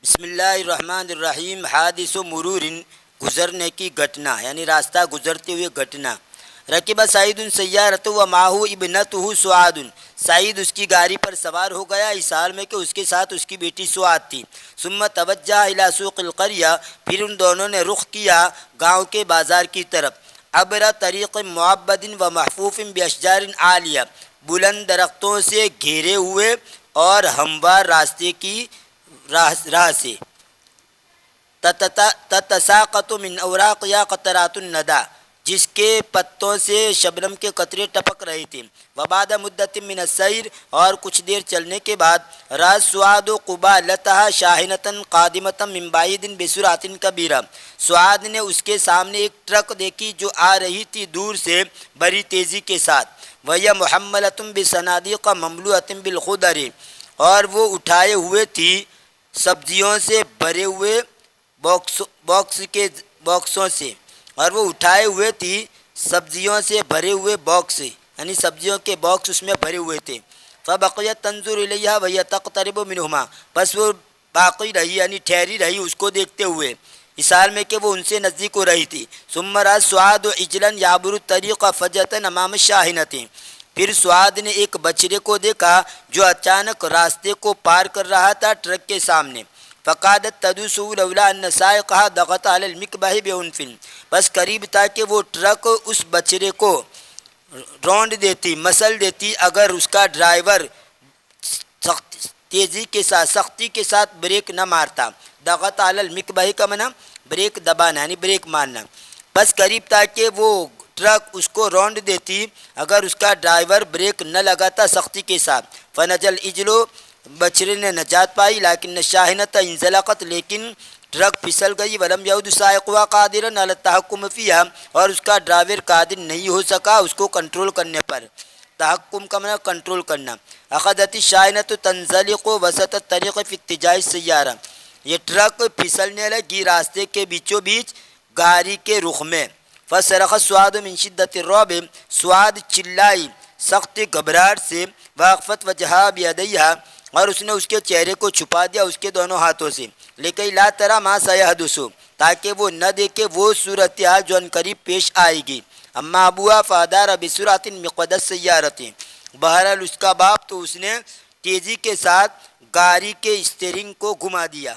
بسم اللہ الرحمن الرحیم۔ حادث و مرور، گزرنے کی گھٹنا یعنی راستہ گزرتے ہوئے گھٹنا۔ رکب سعید سیارۃ و معہ ابنتہ سعاد، سعید اس کی گاڑی پر سوار ہو گیا اس حال میں کہ اس کے ساتھ اس کی بیٹی سعاد تھی۔ ثم توجہ الی سوق القریہ، پھر ان دونوں نے رخ کیا گاؤں کے بازار کی طرف۔ عبر طریق معبد و محفوف باشجار عالیہ، بلند درختوں سے گھیرے ہوئے اور ہموار راستے کی راہ سے۔ تتساقط من اوراقها قطرات الندى، جس کے پتوں سے شبنم کے قطرے ٹپک رہے تھے۔ وبعد مدت من السیر، اور کچھ دیر چلنے کے بعد، رأت سعاد قبالتها شاحنة قادمة من بعید بسرعة کبیرہ، سعاد نے اس کے سامنے ایک ٹرک دیکھی جو آ رہی تھی دور سے بڑی تیزی کے ساتھ۔ وهي محملة بصنادیق مملوءة بالخضر، اور وہ اٹھائے ہوئے تھی سبزیوں سے بھرے ہوئے باکسوں سے، اور وہ اٹھائے ہوئے تھی سبزیوں سے بھرے ہوئے باکس، یعنی سبزیوں کے باکس اس میں بھرے ہوئے تھے۔ فبقیت تنظر الیہا وہی تقترب منہما، بس وہ باقی رہی یعنی ٹھہری رہی اس کو دیکھتے ہوئے اس حال میں کہ وہ ان سے نزدیک ہو رہی تھی۔ ثم رأت سعاد عجلا یعبر الطریق فجأة امام الشاحنۃ، پھر سعاد نے ایک بچڑے کو دیکھا جو اچانک راستے کو پار کر رہا تھا ٹرک کے سامنے۔ فقادت تدوسه لولا ان سائقها ضغط على المکبح بعنف، بس قریب تھا کہ وہ ٹرک اس بچڑے کو رونڈ دیتی، مسل دیتی اگر اس کا ڈرائیور تیزی کے ساتھ سختی کے ساتھ بریک نہ مارتا۔ ضغط علی المکبح کا معنی بریک دبانا یعنی بریک مارنا، بس قریب تھا کہ وہ ٹرک اس کو رونڈ دیتی اگر اس کا ڈرائیور بریک نہ لگاتا سختی کے ساتھ۔ فنجل اجلو، بچڑے نے نجات پائی، لیکن الشاحنۃ انزلقت، لیکن ٹرک پھسل گئی۔ ولم یعد سائقها قادرا علی التحکم فیہا، اور اس کا ڈرائیور قادر نہیں ہو سکا اس کو کنٹرول کرنے پر۔ تحکم کا معنی کنٹرول کرنا۔ اخذت الشاحنۃ تنزلق وسط الطریق فی اتجاہ السیارہ، یہ ٹرک پھسلنے لگی راستے کے بیچوں بیچ گاڑی کے رخ میں۔ فصرخ سعاد من شدت الرعب، سعاد چلائی سخت گھبراہٹ سے۔ واخفت وجہها بیدیہا، اور اس نے اس کے چہرے کو چھپا دیا اس کے دونوں ہاتھوں سے۔ لکی لا تری ما سیحدث، تاکہ وہ نہ دیکھے وہ صورتحال جو عنقریب پیش آئے گی۔ اما ابوہا فادار بسرعۃ مقود السیارۃ، بہرحال اس کا باپ تو اس نے تیزی کے ساتھ گاڑی کے اسٹیئرنگ کو گھما دیا۔